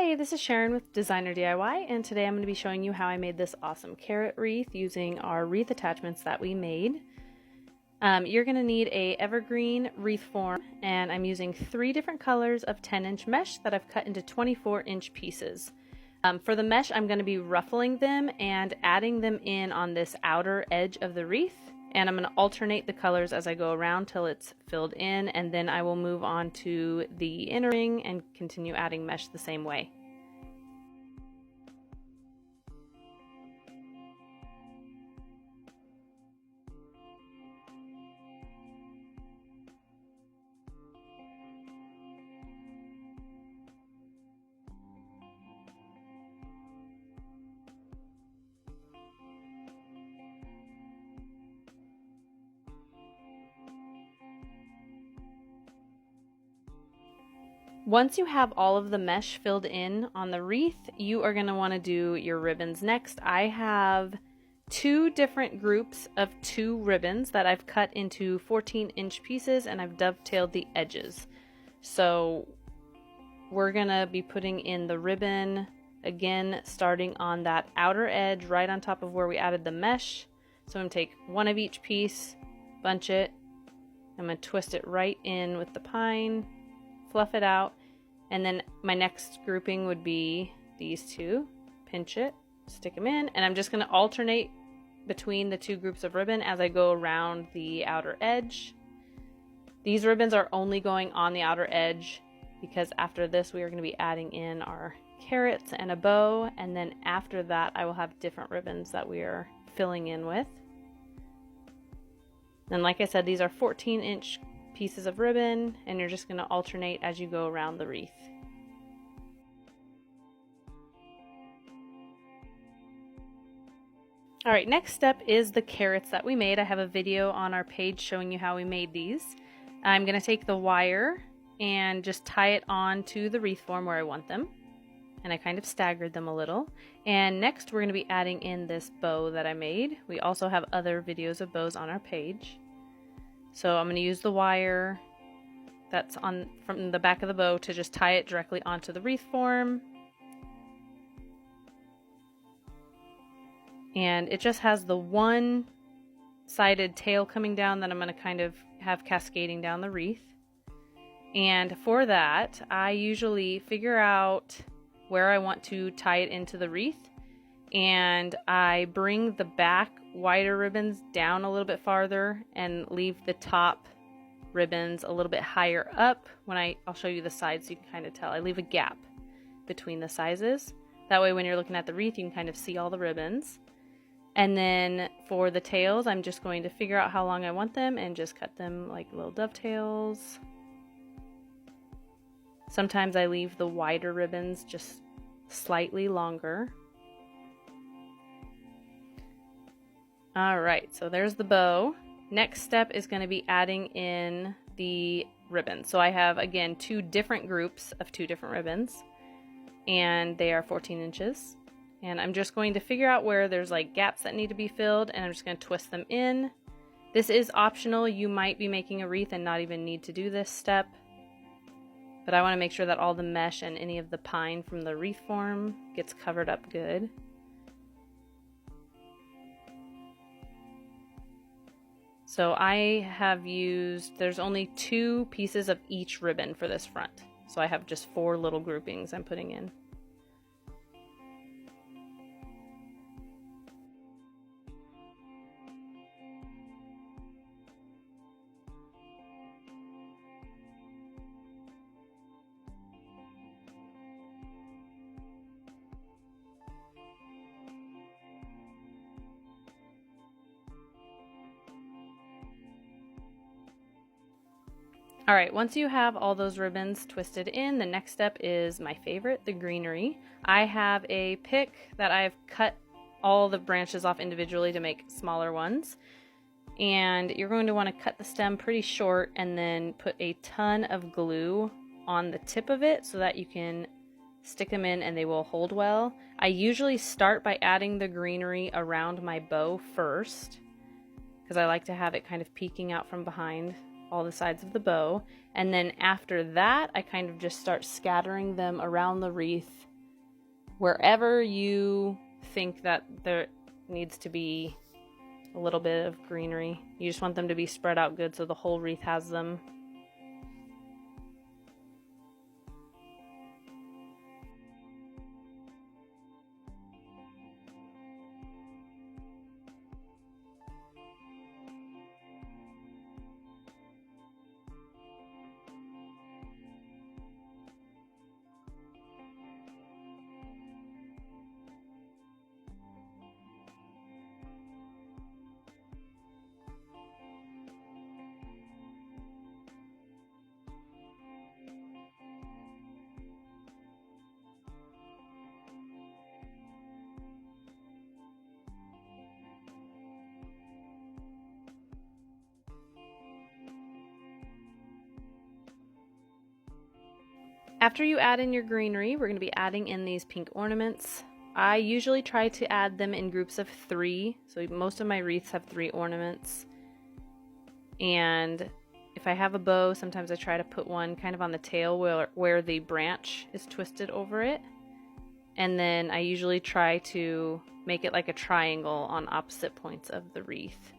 Hi, this is Sharon with Designer DIY, and today I'm going to be showing you how I made this awesome carrot wreath using our wreath attachments that we made. You're going to need a evergreen wreath form, and I'm using 3 different colors of 10-inch mesh that I've cut into 24-inch pieces. For the mesh, I'm going to be ruffling them and adding them in on this outer edge of the wreath, and I'm going to alternate the colors as I go around till it's filled in, and then I will move on to the inner ring and continue adding mesh the same way. Once you have all of the mesh filled in on the wreath, you are going to want to do your ribbons next. I have 2 different groups of 2 ribbons that I've cut into 14-inch pieces, and I've dovetailed the edges. So we're going to be putting in the ribbon again, starting on that outer edge right on top of where we added the mesh. So I'm going to take one of each piece, bunch it, I'm going to twist it right in with the pine, fluff it out, and then my next grouping would be these 2. Pinch it, stick them in, and I'm just going to alternate between the 2 groups of ribbon as I go around the outer edge. These ribbons are only going on the outer edge because after this we are going to be adding in our carrots and a bow, and then after that I will have different ribbons that we are filling in with. And like I said, these are 14-inch pieces of ribbon, and you're just going to alternate as you go around the wreath. Alright, next step is the carrots that we made. I have a video on our page showing you how we made these. I'm going to take the wire and just tie it on to the wreath form where I want them, and I kind of staggered them a little. And next we're going to be adding in this bow that I made. We also have other videos of bows on our page. So I'm going to use the wire that's on from the back of the bow to just tie it directly onto the wreath form. And it just has the one-sided tail coming down that I'm going to kind of have cascading down the wreath. And for that, I usually figure out where I want to tie it into the wreath, and I bring the back wider ribbons down a little bit farther and leave the top ribbons a little bit higher up. I'll show you the sides so you can kind of tell. I leave a gap between the sizes. That way when you're looking at the wreath, you can kind of see all the ribbons. And then for the tails, I'm just going to figure out how long I want them and just cut them like little dovetails. Sometimes I leave the wider ribbons just slightly longer. Alright, so there's the bow. Next step is going to be adding in the ribbons. So I have, again, 2 different groups of 2 different ribbons, and they are 14 inches. And I'm just going to figure out where there's like gaps that need to be filled, and I'm just going to twist them in. This is optional. You might be making a wreath and not even need to do this step, but I want to make sure that all the mesh and any of the pine from the wreath form gets covered up good. So I have used, there's only 2 pieces of each ribbon for this front. So I have just 4 little groupings I'm putting in. Alright, once you have all those ribbons twisted in, the next step is my favorite, the greenery. I have a pick that I've cut all the branches off individually to make smaller ones. And you're going to want to cut the stem pretty short and then put a ton of glue on the tip of it so that you can stick them in and they will hold well. I usually start by adding the greenery around my bow first, because I like to have it kind of peeking out from behind all the sides of the bow, and then after that I kind of just start scattering them around the wreath wherever you think that there needs to be a little bit of greenery. You just want them to be spread out good so the whole wreath has them. After you add in your greenery, we're going to be adding in these pink ornaments. I usually try to add them in groups of 3, so most of my wreaths have 3 ornaments. And if I have a bow, sometimes I try to put one kind of on the tail where the branch is twisted over it. And then I usually try to make it like a triangle on opposite points of the wreath.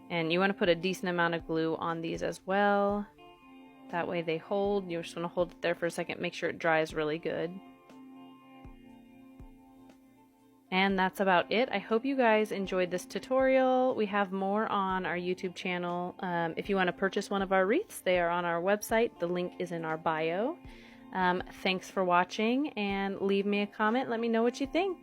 And you want to put a decent amount of glue on these as well. That way they hold. You just want to hold it there for a second, make sure it dries really good. And that's about it. I hope you guys enjoyed this tutorial. We have more on our YouTube channel. If you want to purchase one of our wreaths, they are on our website. The link is in our bio. Thanks for watching, and leave me a comment. Let me know what you think.